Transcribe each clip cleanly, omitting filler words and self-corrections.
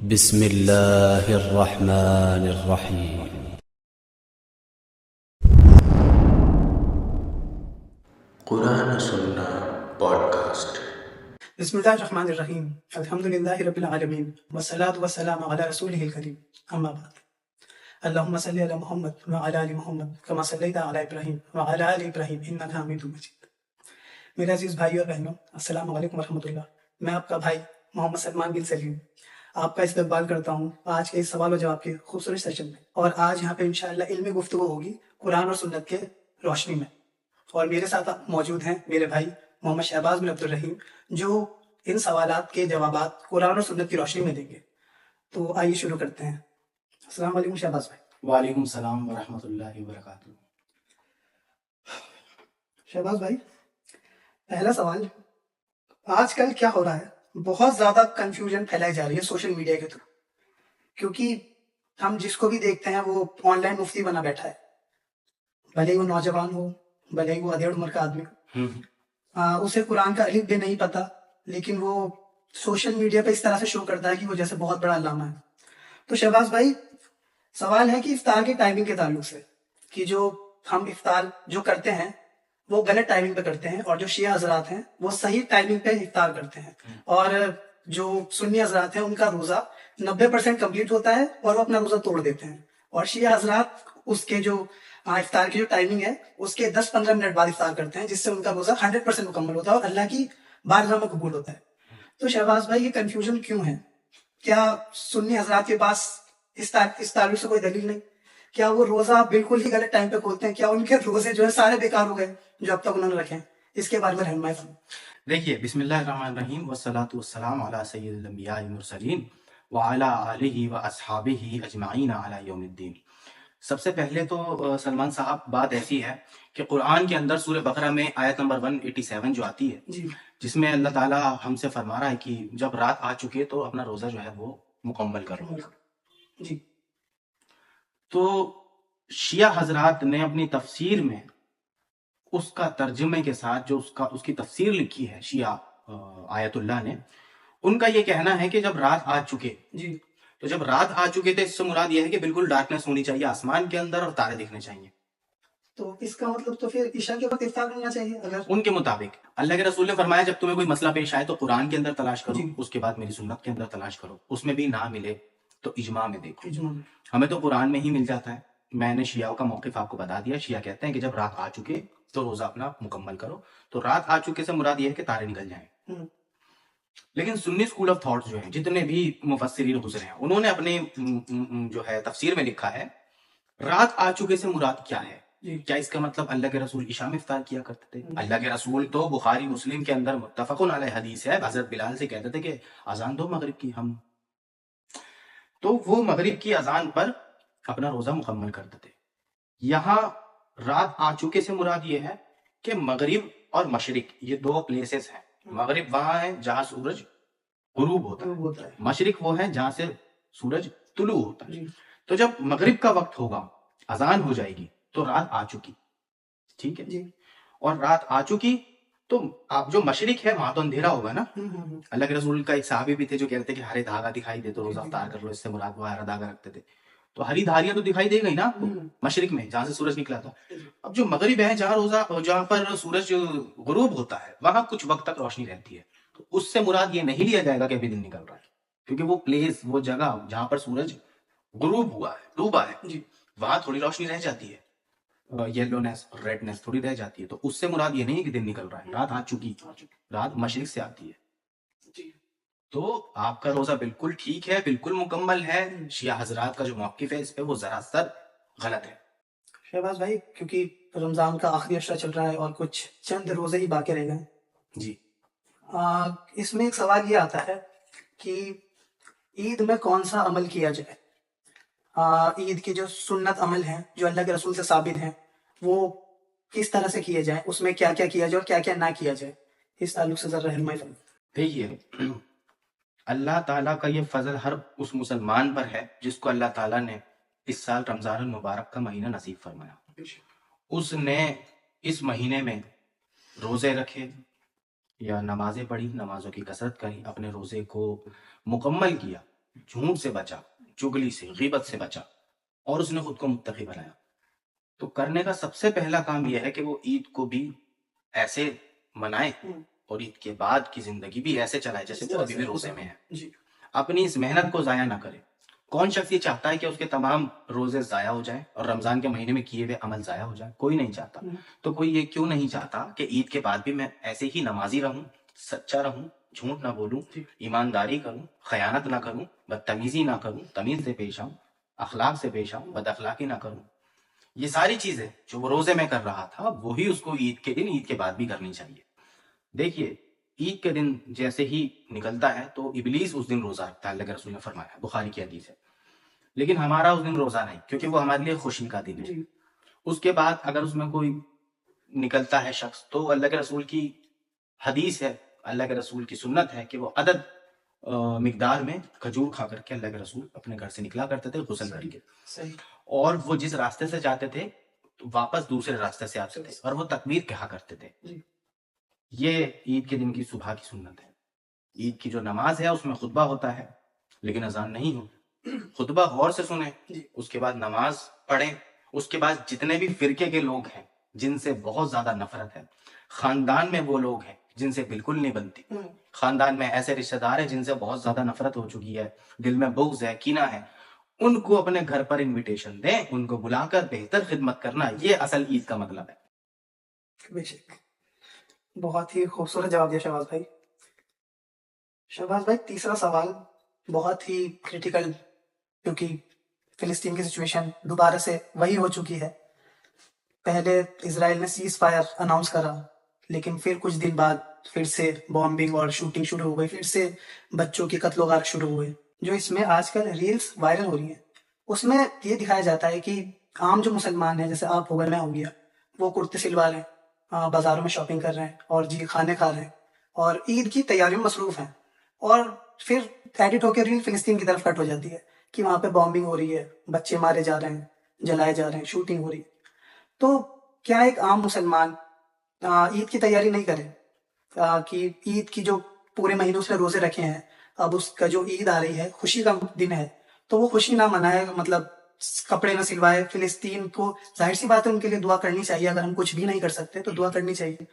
بسم اللہ الرحمن الرحیم۔ قرآن سننا پوڈ کاسٹ۔ بسم اللہ الرحمن الرحیم، الحمدللہ رب العالمین، والصلاة والسلام علی رسولہ الکریم، اما بعد۔ اللہم صلی علی محمد وعلی آل محمد کما صلیت علی ابراہیم وعلی آل ابراہیم انک حمید مجید۔ میرے عزیز بھائی اور بہنوں، السلام علیکم ورحمۃ اللہ۔ میں آپ کا بھائی محمد سلمان بن سلیم آپ کا استقبال کرتا ہوں آج کے اس سوال و جواب کے خوبصورت سیشن میں، اور آج یہاں پہ انشاءاللہ علمی گفتگو ہوگی قرآن اور سنت کے روشنی میں، اور میرے ساتھ موجود ہیں میرے بھائی محمد شہباز بن عبدالرحیم جو ان سوالات کے جوابات قرآن اور سنت کی روشنی میں دیں گے۔ تو آئیے شروع کرتے ہیں۔ السلام علیکم شہباز بھائی۔ وعلیکم السلام ورحمۃ اللہ وبرکاتہ۔ شہباز بھائی، پہلا سوال، آج کل کیا ہو رہا ہے؟ بہت زیادہ کنفیوژن پھیلائی جا رہی ہے سوشل میڈیا کے تھرو، کیونکہ ہم جس کو بھی دیکھتے ہیں وہ آن لائن مفتی بنا بیٹھا ہے، بھلے ہی وہ نوجوان ہو، بھلے ہی وہ ادھیڑ عمر کا آدمی ہو، اسے قرآن کا الف بھی نہیں پتا، لیکن وہ سوشل میڈیا پہ اس طرح سے شو کرتا ہے کہ وہ جیسے بہت بڑا علامہ ہے۔ تو شہباز بھائی، سوال ہے کہ افطار کے ٹائمنگ کے تعلق سے، کہ جو ہم افطار جو کرتے ہیں وہ غلط ٹائمنگ پہ کرتے ہیں، اور جو شیعہ حضرات ہیں وہ صحیح ٹائمنگ پہ افطار کرتے ہیں، اور جو سنی حضرات ہیں ان کا روزہ 90% کمپلیٹ ہوتا ہے اور وہ اپنا روزہ توڑ دیتے ہیں، اور شیعہ حضرات اس کے جو افطار کی جو ٹائمنگ ہے اس کے 10-15 منٹ بعد افطار کرتے ہیں، جس سے ان کا روزہ 100% مکمل ہوتا ہے اور اللہ کی بارگاہ میں قبول ہوتا ہے۔ تو شہباز بھائی، یہ کنفیوژن کیوں ہے؟ کیا سنی حضرات کے پاس اس تعلق سے کوئی دلیل نہیں؟ کیا وہ روزہ بالکل ہی غلط ٹائم پہ کھولتے ہیں؟ کیا ان کے روزے جو ہے سارے بیکار ہو گئے جو اب تک انہوں نے رکھے ہیں؟ اس کے بارے میں رہنمائی فرمائیں۔ دیکھیے، بسم اللہ الرحمن الرحیم، والصلاۃ والسلام علی سید الانبیاء والمرسلین وعلی آلہ واصحابہ اجمعین الی یوم الدین۔ سب سے پہلے تو سلمان صاحب، بات ایسی ہے کہ قرآن کے اندر سورہ بقرہ میں آیت نمبر 187 جو آتی ہے، جی جس میں اللہ تعالیٰ ہم سے فرما رہا ہے کہ جب رات آ چکے تو اپنا روزہ جو ہے وہ مکمل کرو۔ جی تو شیعہ حضرات نے اپنی تفسیر میں اس کا ترجمے کے ساتھ جو اس کی تفسیر لکھی ہے شیعہ آیت اللہ نے، ان کا یہ کہنا ہے کہ جب رات آ چکے، جی تو جب رات آ چکے تو اس سے مراد یہ ہے کہ بالکل ڈارکنیس ہونی چاہیے آسمان کے اندر اور تارے دکھنے چاہیے۔ تو اس کا مطلب تو پھر عشاء کے وقت افطار کرنا چاہیے اگر ان کے مطابق اللہ کے رسول نے فرمایا جب تمہیں کوئی مسئلہ پیش آئے تو قرآن کے اندر تلاش کرو، جی۔ اس کے بعد میری سنت کے اندر تلاش کرو، اس میں بھی نہ ملے تو اجماع میں دیکھو۔ اجماع میں۔ ہمیں تو قرآن میں ہی مل جاتا ہے۔ میں نے شیعہ کا موقف آپ کو بتا دیا۔ شیعہ کہتے ہیں کہ جب رات آ چکے تو روزہ اپنا مکمل کرو، تو رات آ چکے سے مراد یہ ہے کہ تارے نکل جائیں۔ لیکن سنی اسکول آف تھاٹ جو ہے، جتنے بھی مفسرین گزرے ہیں، انہوں نے اپنے جو ہے تفسیر میں لکھا ہے رات آ چکے سے مراد کیا ہے۔ کیا اس کا مطلب اللہ کے رسول عشاء میں افطار کیا کرتے تھے؟ اللہ کے رسول تو بخاری مسلم کے اندر متفق علیہ حدیث ہے، حضرت بلال سے کہتے تھے کہ اذان دو مغرب کی، ہم تو وہ مغرب کی اذان پر اپنا روزہ مکمل کرتے تھے۔ یہاں رات آ چکے سے مراد یہ ہے کہ مغرب اور مشرق یہ دو پلیسز ہیں۔ مغرب وہاں ہے جہاں سورج غروب ہوتا ہے، مشرق وہ ہے جہاں سے سورج طلوع ہوتا ہے۔ تو جب مغرب کا وقت ہوگا، اذان ہو جائے گی تو رات آ چکی، ٹھیک ہے جی اور رات آ چکی تو آپ جو مشرق ہے وہاں تو اندھیرا ہوگا نا۔ اللہ کے رسول کا ایک صحابی بھی تھے جو کہتے کہ ہرے دھاگا دکھائی دے تو روزہ افطار کر لو، اس سے مراد وہ ہرا دھاگا رکھتے تھے۔ تو ہری دھاریاں تو دکھائی دے گئی نا آپ کو مشرق میں جہاں سے سورج نکلا تھا۔ اب جو مغرب ہے جہاں پر سورج غروب ہوتا ہے، وہاں کچھ وقت تک روشنی رہتی ہے، تو اس سے مراد یہ نہیں لیا جائے گا کہ ابھی دن نکل رہا ہے، کیونکہ وہ پلیس، وہ جگہ جہاں پر سورج غروب ہوا ہے، ڈوبا ہے، وہاں تھوڑی روشنی رہ جاتی ہے، یلونیس اور ریڈنیس تھوڑی رہ جاتی ہے، تو اس سے مراد یہ نہیں کہ دن نکل رہا ہے، رات آ چکی، رات مشرق سے آتی ہے۔ تو آپ کا روزہ بالکل ٹھیک ہے، بالکل مکمل ہے۔ شیعہ حضرات کا جو موقف ہے اس پہ وہ ذرا سر غلط ہے۔ شہباز بھائی، کیونکہ رمضان کا آخری عشرہ چل رہا ہے اور کچھ چند روزے ہی باقی رہ گئے، جی اس میں ایک سوال یہ آتا ہے کہ عید میں کون سا عمل کیا جائے؟ عید کی جو سنت عمل ہیں جو اللہ کے رسول سے ثابت ہیں وہ کس طرح سے کیے جائیں، اس میں کیا کیا کیا جائے اور کیا کیا نہ کیا جائے، اس تعلق سے ذرا رہنمائی فرمائیں۔ دیکھیے، اللہ تعالیٰ کا یہ فضل ہر اس مسلمان پر ہے جس کو اللہ تعالیٰ نے اس سال رمضان المبارک کا مہینہ نصیب فرمایا۔ اس نے اس مہینے میں روزے رکھے یا نمازیں پڑھی، نمازوں کی کثرت کری، اپنے روزے کو مکمل کیا، جھوٹ سے بچا, چگلی سے, غیبت سے بچا, اور اس نے خود کو متقی بنایا. تو کرنے کا سب سے پہلا کام یہ ہے کہ وہ عید کو بھی ایسے منائے اور عید کے بعد کی زندگی بھی ایسے چلائے جیسے وہ ابھی بھی روزے میں ہے. اپنی اس محنت کو ضائع نہ کرے. کون شخص یہ چاہتا ہے کہ اس کے تمام روزے ضائع ہو جائیں اور رمضان کے مہینے میں کیے ہوئے عمل ضائع ہو جائیں؟ کوئی نہیں چاہتا. تو کوئی یہ کیوں نہیں چاہتا کہ عید کے بعد بھی میں ایسے ہی نمازی رہوں, سچا رہوں, جھوٹ نہ بولوں, ایمانداری کروں, خیانت نہ کروں, بدتمیزی نہ کروں, تمیز سے پیش آؤں, اخلاق سے پیش آؤں, بد اخلاقی نہ کروں. یہ ساری چیزیں جو وہ روزے میں کر رہا تھا وہی اس کو عید کے دن, عید کے بعد بھی کرنی چاہیے. دیکھیے عید کے دن جیسے ہی نکلتا ہے تو ابلیس اس دن روزہ رکھتا ہے, اللہ کے رسول نے فرمایا, بخاری کی حدیث ہے. لیکن ہمارا اس دن روزہ نہیں, کیونکہ وہ ہمارے لیے خوشی کا دن ہے. اس کے بعد اگر اس میں کوئی نکلتا ہے شخص تو اللہ کے رسول کی حدیث ہے, اللہ کے رسول کی سنت ہے کہ وہ عدد مقدار میں کھجور کھا کر کے اللہ کے رسول اپنے گھر سے نکلا کرتے تھے غسل کر کے, اور وہ جس راستے سے جاتے تھے واپس دوسرے راستے سے آتے تھے, اور وہ تکبیر کہا کرتے تھے. یہ عید کے دن کی صبح کی سنت ہے. عید کی جو نماز ہے اس میں خطبہ ہوتا ہے لیکن اذان نہیں ہوتی. خطبہ غور سے سنیں, اس کے بعد نماز پڑھیں. اس کے بعد جتنے بھی فرقے کے لوگ ہیں جن سے بہت زیادہ نفرت ہے, خاندان میں وہ لوگ ہیں جن سے بالکل نہیں بنتی, خاندان میں ایسے رشتہ دار ہیں جن سے بہت زیادہ نفرت ہو چکی ہے, دل میں بغض ہے, کینہ ہے, ان کو اپنے گھر پر انویٹیشن دیں, ان کو بلا کر بہتر خدمت کرنا, یہ اصل عید کا مطلب ہے. بے شک, بہت ہی خوبصورت جواب دیا شہباز بھائی. شہباز بھائی تیسرا سوال بہت ہی کریٹیکل, کیونکہ فلسطین کی سچویشن دوبارہ سے وہی ہو چکی ہے. پہلے اسرائیل نے سیز فائر اناؤنس کرا, لیکن پھر کچھ دن بعد پھر سے بامبنگ اور شوٹنگ شروع ہو گئی, پھر سے بچوں کی قتل و غارت شروع ہوئے. جو اس میں آج کل ریلز وائرل ہو رہی ہیں اس میں یہ دکھایا جاتا ہے کہ عام جو مسلمان ہیں, جیسے آپ ہو گئے, میں ہو گیا, وہ کرتے سلوا رہے ہیں, بازاروں میں شاپنگ کر رہے ہیں, اور جی کھانے کھا رہے ہیں, اور عید کی تیاریوں میں مصروف ہیں, اور پھر ایڈٹ ہو کے ریل فلسطین کی طرف کٹ ہو جاتی ہے کہ وہاں پہ بامبنگ ہو رہی ہے, بچے مارے جا رہے ہیں, جلائے جا رہے ہیں, شوٹنگ ہو رہی ہے. تو کیا ایک عام مسلمان عید کی تیاری نہیں کرے کہ عید کی جو پورے مہینے اس نے روزے رکھے ہیں, اب اس کا جو عید آ رہی ہے, خوشی کا دن ہے, تو وہ خوشی نہ منائے, مطلب کپڑے نہ سلوائے. فلسطین کو ظاہر سی بات ہے ان کے لیے دعا کرنی چاہیے, اگر ہم کچھ بھی نہیں کر سکتے تو دعا کرنی چاہیے.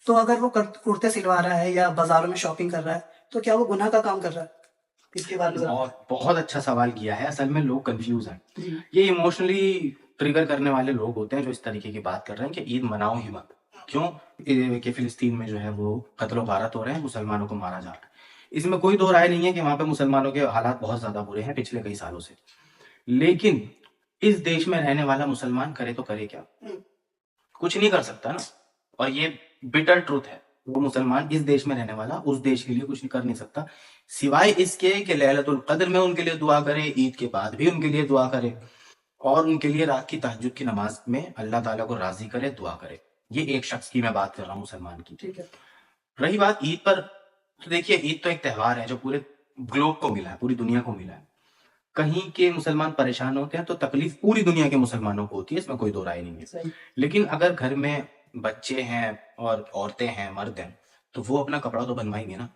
تو اگر وہ کرتے سلوا رہا ہے یا بازاروں میں شاپنگ کر رہا ہے تو کیا وہ گناہ کا کام کر رہا ہے؟ اس کے بارے میں بہت اچھا سوال کیا ہے. اصل میں لوگ کنفیوز ہیں, یہ ایموشنلی ٹریگر کرنے والے لوگ ہوتے ہیں جو اس طریقے کی بات کر رہے ہیں کہ عید مناؤ ہی مت. کیوں کہ فلسطین میں جو ہے وہ قتل و غارت ہو رہے ہیں, مسلمانوں کو مارا جا رہا ہے. اس میں کوئی دو رائے نہیں ہے کہ وہاں پہ مسلمانوں کے حالات بہت زیادہ برے ہیں پچھلے کئی سالوں سے. لیکن اس دیش میں رہنے والا مسلمان کرے تو کرے کیا؟ کچھ نہیں کر سکتا نا. اور یہ بٹر ٹروتھ ہے, وہ مسلمان اس دیش میں رہنے والا اس دیش کے لیے کچھ نہیں کر نہیں سکتا سوائے اس کے کہ لیلۃ القدر میں ان کے لیے دعا کرے, عید کے بعد بھی ان کے لیے دعا کرے, اور ان کے لیے رات کی تہجد کی نماز میں اللہ تعالیٰ کو راضی کرے, دعا کرے. یہ ایک شخص کی میں بات کر رہا ہوں, مسلمان کی. ٹھیک ہے. رہی بات عید پر, تو دیکھیے عید تو ایک تہوار ہے جو پورے گلوب کو ملا ہے, پوری دنیا کو ملا ہے. کہیں کے مسلمان پریشان ہوتے ہیں تو تکلیف پوری دنیا کے مسلمانوں کو ہوتی ہے, اس میں کوئی دو رائے نہیں ہے. لیکن اگر گھر میں بچے ہیں اور عورتیں ہیں, مرد ہیں, تو وہ اپنا کپڑا تو بنوائیں گے نا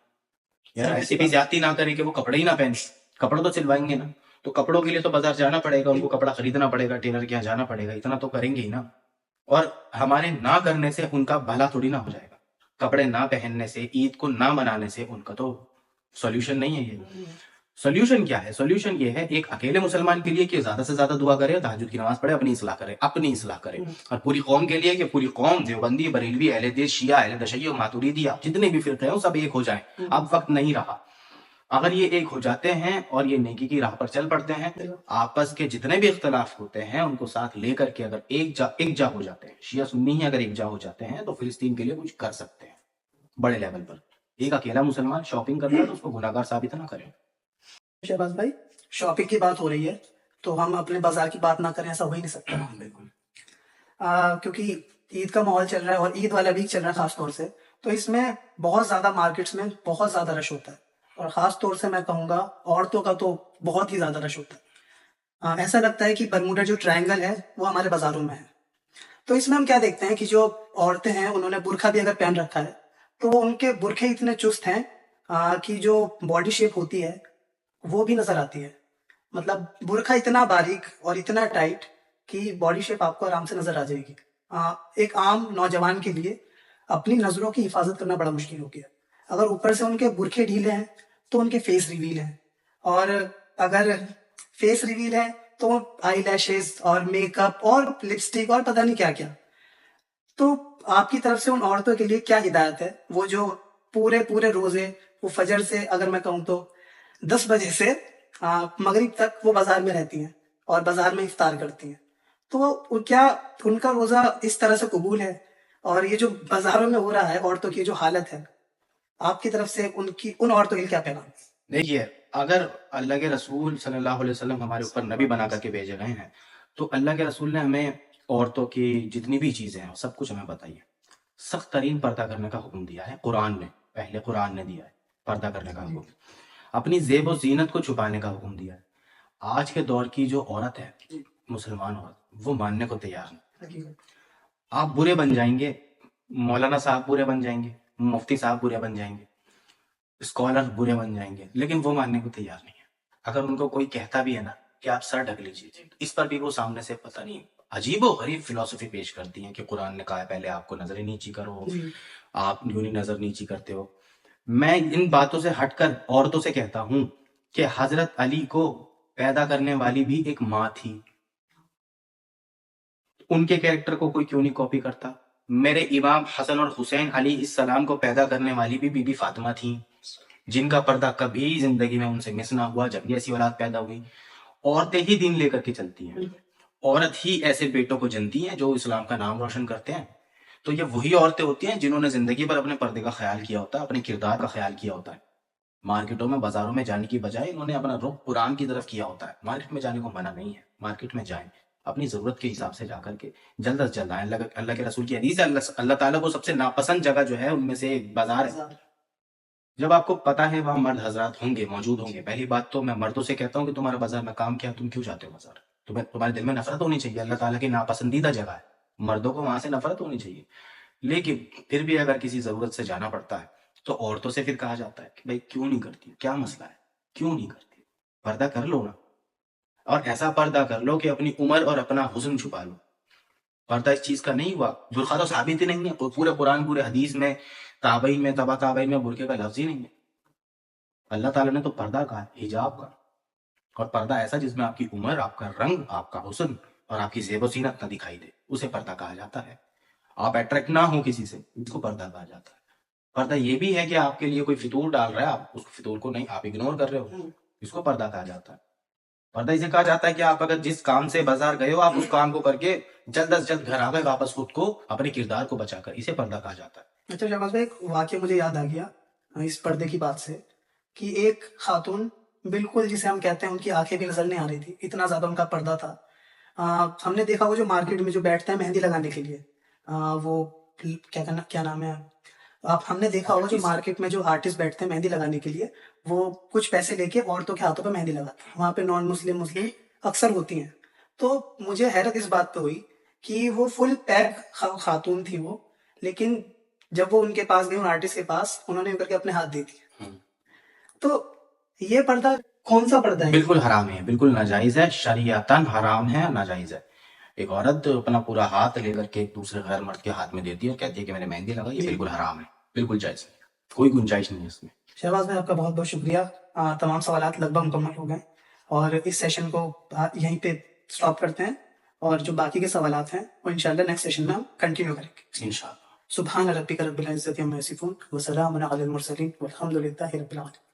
یار. ایسی بھی زیادتی نہ کریں کہ وہ کپڑے ہی نہ پہنیں, کپڑا تو سلوائیں گے نا. تو کپڑوں کے لیے تو بازار جانا پڑے گا, ان کو کپڑا خریدنا پڑے گا, ٹیلر کے یہاں جانا پڑے گا, اتنا تو کریں گے ہی نا. اور ہمارے نہ کرنے سے ان کا بھلا تھوڑی نہ ہو جائے گا. کپڑے نہ پہننے سے, عید کو نہ منانے سے ان کا تو سولوشن نہیں ہے. یہ سولوشن کیا ہے؟ سولوشن یہ ہے ایک اکیلے مسلمان کے لیے کہ زیادہ سے زیادہ دعا کرے, تہجد کی نماز پڑھے, اپنی اصلاح کرے. اور پوری قوم کے لیے کہ پوری قوم, دیوبندی, بریلوی, اہل حدیث, شیعہ, اہل تشیع, ماتوریدی, جتنے بھی فرقے ہیں سب ایک ہو جائیں. اب وقت نہیں رہا. اگر یہ ایک ہو جاتے ہیں اور یہ نیکی کی راہ پر چل پڑتے ہیں, آپس کے جتنے بھی اختلاف ہوتے ہیں ان کو ساتھ لے کر کے اگر ایک جا ہو جاتے ہیں, شیعہ سنی ہی اگر ایک جا ہو جاتے ہیں, تو فلسطین کے لیے کچھ کر سکتے ہیں بڑے لیول پر. ایک اکیلا مسلمان شاپنگ کر رہا ہے تو اس کو گناہگار ثابت نہ کریں. شہباز بھائی شاپنگ کی بات ہو رہی ہے تو ہم اپنے بازار کی بات نہ کریں, ایسا ہو ہی نہیں سکتا. بالکل. کیونکہ عید کا ماحول چل رہا ہے اور عید والا ویک چل رہا ہے خاص طور سے, تو اس میں بہت زیادہ مارکیٹس میں بہت زیادہ رش ہوتا ہے, اور خاص طور سے میں کہوں گا عورتوں کا تو بہت ہی زیادہ رش ہوتا ہے. ایسا لگتا ہے کہ برموڈا جو ٹرائنگل ہے وہ ہمارے بازاروں میں ہے. تو اس میں ہم کیا دیکھتے ہیں کہ جو عورتیں ہیں انہوں نے برقعہ بھی اگر پہن رکھا ہے تو وہ ان کے برقعے اتنے چست ہیں کہ جو باڈی شیپ ہوتی ہے وہ بھی نظر آتی ہے. مطلب برقع اتنا باریک اور اتنا ٹائٹ کہ باڈی شیپ آپ کو آرام سے نظر آ جائے گی. ایک عام نوجوان کے لیے اپنی نظروں کی حفاظت کرنا بڑا مشکل ہو گیا. اگر اوپر سے ان کے برقعے ڈھیلے ہیں تو ان کے فیس ریویل ہیں, اور اگر فیس ریویل ہے تو آئی لیشز اور میک اپ اور لپسٹک اور پتہ نہیں کیا کیا. تو آپ کی طرف سے ان عورتوں کے لیے کیا ہدایت ہے, وہ جو پورے روزے وہ فجر سے اگر میں کہوں تو 10 بجے سے مغرب تک وہ بازار میں رہتی ہیں اور بازار میں افطار کرتی ہیں, تو کیا ان کا روزہ اس طرح سے قبول ہے؟ اور یہ جو بازاروں میں ہو رہا ہے عورتوں کی جو حالت ہے, آپ کی طرف سے ان عورتوں کے لیے کیا پیغام ہے؟ دیکھیے, اگر اللہ کے رسول صلی اللہ علیہ وسلم ہمارے اوپر نبی بنا کر کے بھیجے گئے ہیں تو اللہ کے رسول نے ہمیں عورتوں کی جتنی بھی چیزیں ہیں سب کچھ ہمیں بتائی ہے. سخت ترین پردہ کرنے کا حکم دیا ہے قرآن نے, پہلے قرآن نے دیا ہے پردہ کرنے کا حکم. اپنی زیب و زینت کو چھپانے کا حکم دیا ہے. آج کے دور کی جو عورت ہے, مسلمان عورت, وہ ماننے کو تیار نہیں. آپ برے بن جائیں گے, مولانا صاحب برے بن جائیں گے, مفتی صاحب برے بن جائیں گے, اسکالر برے بن جائیں گے, لیکن وہ ماننے کو تیار نہیں ہے. اگر ان کو کوئی کہتا بھی ہے نا کہ آپ سر ڈھک لیجیے, اس پر بھی وہ سامنے سے پتہ نہیں عجیب و غریب فلسفی پیش کرتی ہیں کہ قرآن نے کہا ہے پہلے آپ کو نظر نیچی کرو, آپ یوں نہیں نظر نیچی کرتے ہو. میں ان باتوں سے ہٹ کر عورتوں سے کہتا ہوں کہ حضرت علی کو پیدا کرنے والی بھی ایک ماں تھی, ان کے کیریکٹر کو کوئی کیوں نہیں کاپی کرتا؟ میرے امام حسن اور حسین علیہ السلام کو پیدا کرنے والی بھی بی بی فاطمہ تھی, جن کا پردہ کبھی زندگی میں ان سے مس نہ ہوا. جب ایسی اولاد پیدا ہوئی, عورتیں ہی دین لے کر کے چلتی ہیں, عورت ہی ایسے بیٹوں کو جنتی ہیں جو اسلام کا نام روشن کرتے ہیں. تو یہ وہی عورتیں ہوتی ہیں جنہوں نے زندگی پر اپنے پردے کا خیال کیا ہوتا ہے, اپنے کردار کا خیال کیا ہوتا ہے. مارکیٹوں میں بازاروں میں جانے کی بجائے انہوں نے اپنا رخ قرآن کی طرف کیا ہوتا ہے. مارکیٹ میں جانے کو منع نہیں ہے, مارکیٹ میں جائیں, اپنی ضرورت کے حساب سے جا کر کے جلد از جلد آئیں. اللہ کے رسول کی حدیث ہے, اللہ تعالیٰ کو سب سے ناپسند جگہ جو ہے ان میں سے بازار ہے. جب آپ کو پتا ہے وہاں مرد حضرات ہوں گے, موجود ہوں گے, پہلی بات تو میں مردوں سے کہتا ہوں کہ تمہارا بازار میں کام کیا, تم کیوں جاتے ہو بازار؟ تمہارے دل میں نفرت ہونی چاہیے, اللہ تعالیٰ کی ناپسندیدہ جگہ ہے, مردوں کو وہاں سے نفرت ہونی چاہیے. لیکن پھر بھی اگر کسی ضرورت سے جانا پڑتا ہے تو عورتوں سے پھر کہا جاتا ہے کہ بھائی کیوں نہیں کرتی, کیا مسئلہ ہے, کیوں نہیں کرتی, پردہ کر لو نا, اور ایسا پردہ کر لو کہ اپنی عمر اور اپنا حسن چھپا لو. پردہ اس چیز کا نہیں ہوا, برقع تو ثابت ہی نہیں ہے, پورے قرآن پورے حدیث میں تابعین میں تبع تابعین میں برقعے کا لفظ ہی نہیں ہے. اللہ تعالیٰ نے تو پردہ کہا, حجاب کا, اور پردہ ایسا جس میں آپ کی عمر, آپ کا رنگ, آپ کا حسن اور آپ کی زیب و زینت نہ دکھائی دے, اسے پردہ کہا جاتا ہے. آپ اٹریکٹ نہ ہو کسی سے, اس کو پردہ کہا جاتا ہے. پردہ یہ بھی ہے کہ آپ کے لیے کوئی فطور ڈال رہا ہے, آپ اس فطور کو نہیں, آپ اگنور کر رہے ہو, اس کو پردہ کہا جاتا ہے. پردہ اسے کہا جاتا ہے کہ آپ اگر جس کام سے بازار گئے ہو, آپ اس کام کو کر کے جلد از جلد گھر آ گئے واپس, خود کو اپنے کردار کو بچا کر, اسے پردہ کہا جاتا ہے. اچھا شہباز بھائی, ایک واقعہ مجھے یاد آ گیا اس پردے کی بات سے, کہ ایک خاتون بالکل جسے ہم کہتے ہیں ان کی آنکھیں بھی نظر نہیں آ رہی تھی, اتنا زیادہ ان کا پردہ تھا. ہم نے دیکھا وہ جو مارکیٹ میں جو بیٹھتے ہیں مہندی لگانے کے لیے, وہ کیا نام ہے, ہم نے دیکھا ہوگا جو مارکیٹ میں جو آرٹسٹ بیٹھتے ہیں مہندی لگانے کے لیے, وہ کچھ پیسے لے کے عورتوں کے ہاتھوں پہ مہندی لگاتے ہیں. وہاں پہ نان مسلم اکثر ہوتی ہیں. تو مجھے حیرت اس بات پہ ہوئی کہ وہ فل پیک خاتون تھی وہ, لیکن جب وہ ان کے پاس گئی, ان آرٹسٹ کے پاس, انہوں نے کر کے اپنے ہاتھ دے دیے. تو یہ پردہ کون سا پردہ ہے؟ بالکل حرام ہے, بالکل ناجائز ہے, شریعتاً حرام ہے, ناجائز ہے. ایک عورت اپنا پورا ہاتھ لے کر کے دوسرے غیر مرد کے ہاتھ میں دیتی ہے اور کہتی ہے کہ میں نے مہندی لگائی, یہ بالکل حرام ہے, بالکل جائز نہیں, کوئی گنجائش نہیں ہے اس میں. شہباز بھائی آپ کا بہت بہت شکریہ. تمام سوالات لگ بھگ مکمل ہو گئے, اور اس سیشن کو یہیں پہ سٹاپ کرتے ہیں, اور جو باقی کے سوالات ہیں وہ انشاءاللہ نیکسٹ سیشن میں ہم کنٹینیو کریں گے انشاءاللہ. سبحان ربک رب العزت عما یصفون وسلام علی المرسلین والحمد للہ رب العالمین.